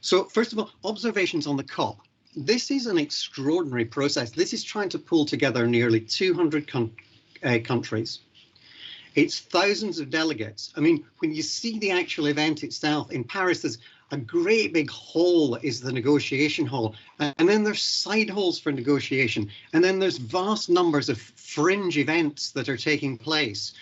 So first of all, observations on the COP. This is an extraordinary process. This is trying to pull together nearly 200 countries. It's thousands of delegates. I mean, when you see the actual event itself in Paris, there's a great big hall that is the negotiation hall. And then there's side halls for negotiation. And then there's vast numbers of fringe events that are taking place.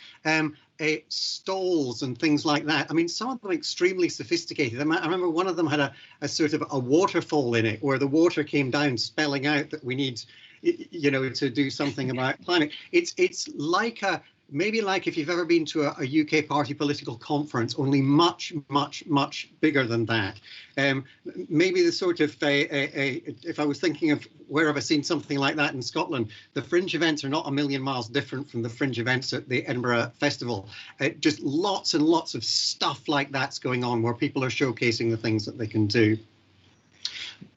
Stalls and things like that. I mean, some of them extremely sophisticated. I remember one of them had a sort of a waterfall in it where the water came down, spelling out that we need, you know, to do something about climate. It's like maybe like if you've ever been to a UK party political conference, only much, much, much bigger than that. Maybe the sort of, if I was thinking of where have I seen something like that in Scotland, the fringe events are not a million miles different from the fringe events at the Edinburgh Festival. Just lots and lots of stuff like that's going on where people are showcasing the things that they can do.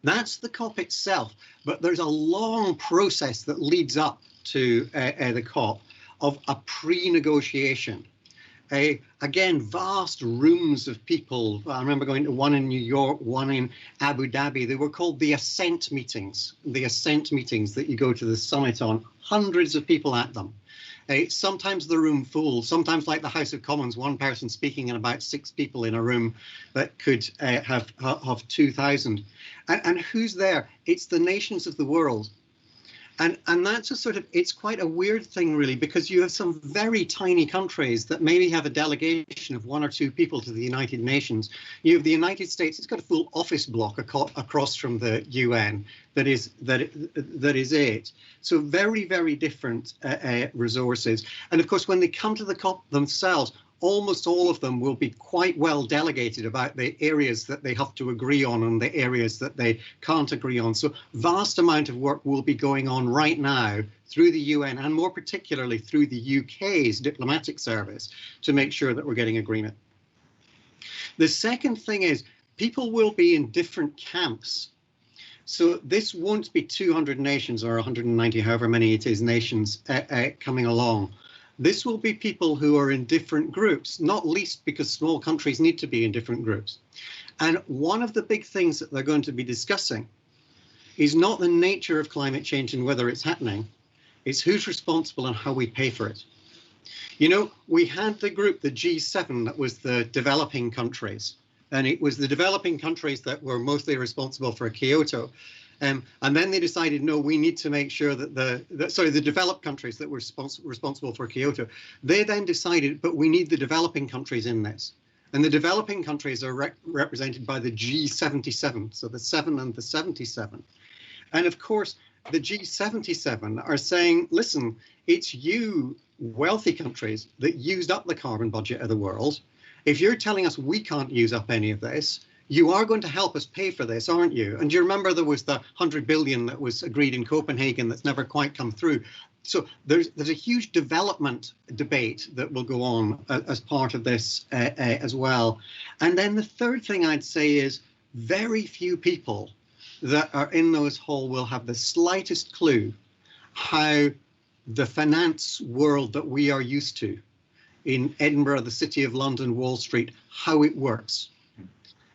That's the COP itself, but there's a long process that leads up to the COP of a pre-negotiation. Again, vast rooms of people. I remember going to one in New York, one in Abu Dhabi. They were called the Ascent meetings, that you go to the summit on, hundreds of people at them. Sometimes the room full, sometimes like the House of Commons, one person speaking and about 6 people in a room that could have 2,000. And who's there? It's the nations of the world. And that's a sort of, it's quite a weird thing, really, because you have some very tiny countries that maybe have a delegation of 1 or 2 people to the United Nations. You have the United States, it's got a full office block across from the UN that is it. So very, very different resources. And of course, when they come to the COP themselves, almost all of them will be quite well delegated about the areas that they have to agree on and the areas that they can't agree on. So vast amount of work will be going on right now through the UN and more particularly through the UK's diplomatic service to make sure that we're getting agreement. The second thing is people will be in different camps. So this won't be 200 nations or 190, however many it is, nations coming along. This will be people who are in different groups, not least because small countries need to be in different groups. And one of the big things that they're going to be discussing is not the nature of climate change and whether it's happening, it's who's responsible and how we pay for it. You know, we had the group, the G7, that was the developing countries, and it was the developing countries that were mostly responsible for Kyoto. And then they decided, no, we need to make sure that the developed countries that were responsible for Kyoto, they then decided, but we need the developing countries in this. And the developing countries are represented by the G77, so the 7 and the 77. And of course, the G77 are saying, listen, it's you wealthy countries that used up the carbon budget of the world. If you're telling us we can't use up any of this, you are going to help us pay for this, aren't you? And do you remember there was the 100 billion that was agreed in Copenhagen that's never quite come through? So there's a huge development debate that will go on as part of this as well. And then the third thing I'd say is very few people that are in those halls will have the slightest clue how the finance world that we are used to in Edinburgh, the City of London, Wall Street, how it works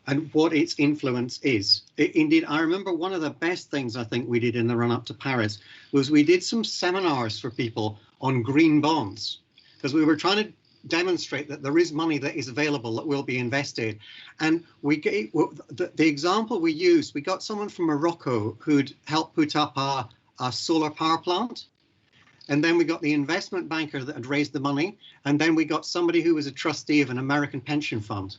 and what its influence is. Indeed, I remember one of the best things I think we did in the run-up to Paris was we did some seminars for people on green bonds, because we were trying to demonstrate that there is money that is available that will be invested. And we gave the example we used, we got someone from Morocco who'd helped put up a solar power plant. And then we got the investment banker that had raised the money. And then we got somebody who was a trustee of an American pension fund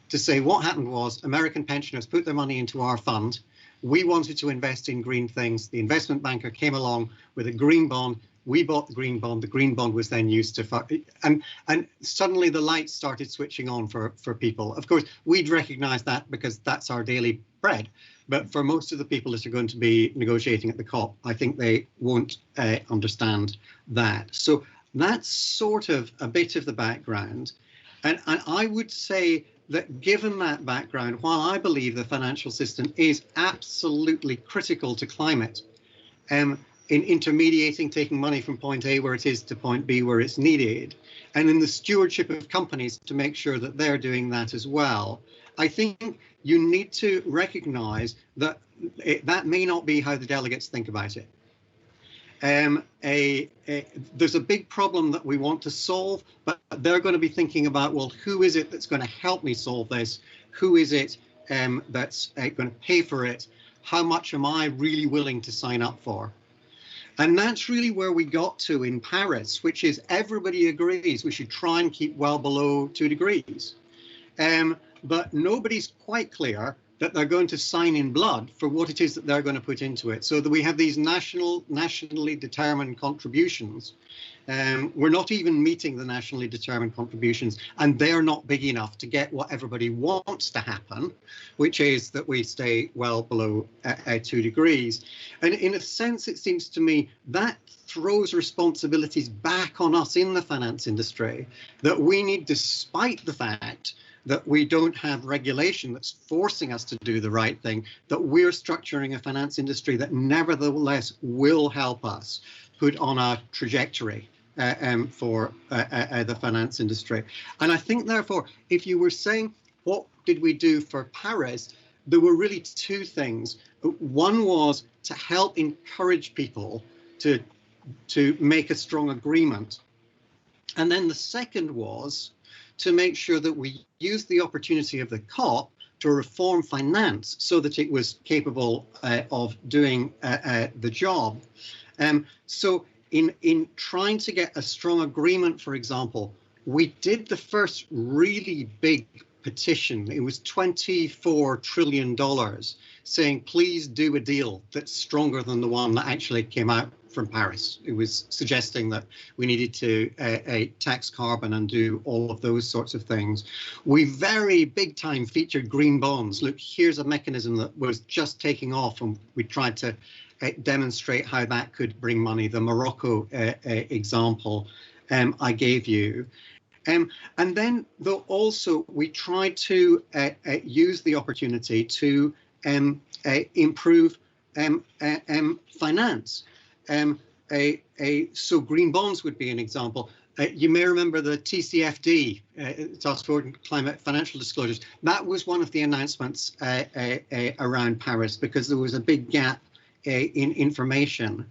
to say what happened was American pensioners put their money into our fund. We wanted to invest in green things. The investment banker came along with a green bond. We bought the green bond. The green bond was then used to, and suddenly the lights started switching on for people. Of course, we'd recognize that because that's our daily bread. But for most of the people that are going to be negotiating at the COP, I think they won't understand that. So that's sort of a bit of the background. And I would say that given that background, while I believe the financial system is absolutely critical to climate, in intermediating, taking money from point A where it is to point B where it's needed, and in the stewardship of companies to make sure that they're doing that as well, I think you need to recognize that that may not be how the delegates think about it. There's a big problem that we want to solve, but they're going to be thinking about, well, who is it that's going to help me solve this? Who is it that's going to pay for it? How much am I really willing to sign up for? And that's really where we got to in Paris, which is everybody agrees we should try and keep well below 2 degrees. But nobody's quite clear that they're going to sign in blood for what it is that they're going to put into it. So that we have these nationally determined contributions. We're not even meeting the nationally determined contributions, and they're not big enough to get what everybody wants to happen, which is that we stay well below 2 degrees. And in a sense, it seems to me that throws responsibilities back on us in the finance industry, that we need, despite the fact that we don't have regulation that's forcing us to do the right thing, that we're structuring a finance industry that nevertheless will help us put on a trajectory for the finance industry. And I think, therefore, if you were saying, what did we do for Paris? There were really two things. One was to help encourage people to make a strong agreement. And then the second was to make sure that we used the opportunity of the COP to reform finance so that it was capable of doing the job. So in trying to get a strong agreement, for example, we did the first really big petition. It was $24 trillion saying, please do a deal that's stronger than the one that actually came out from Paris. It was suggesting that we needed to tax carbon and do all of those sorts of things. We very big time featured green bonds. Look, here's a mechanism that was just taking off, and we tried to demonstrate how that could bring money. The Morocco example I gave you. And then, though, also we tried to use the opportunity to improve finance. So green bonds would be an example. You may remember the TCFD, Task Force on Climate Financial Disclosures. That was one of the announcements around Paris because there was a big gap in information.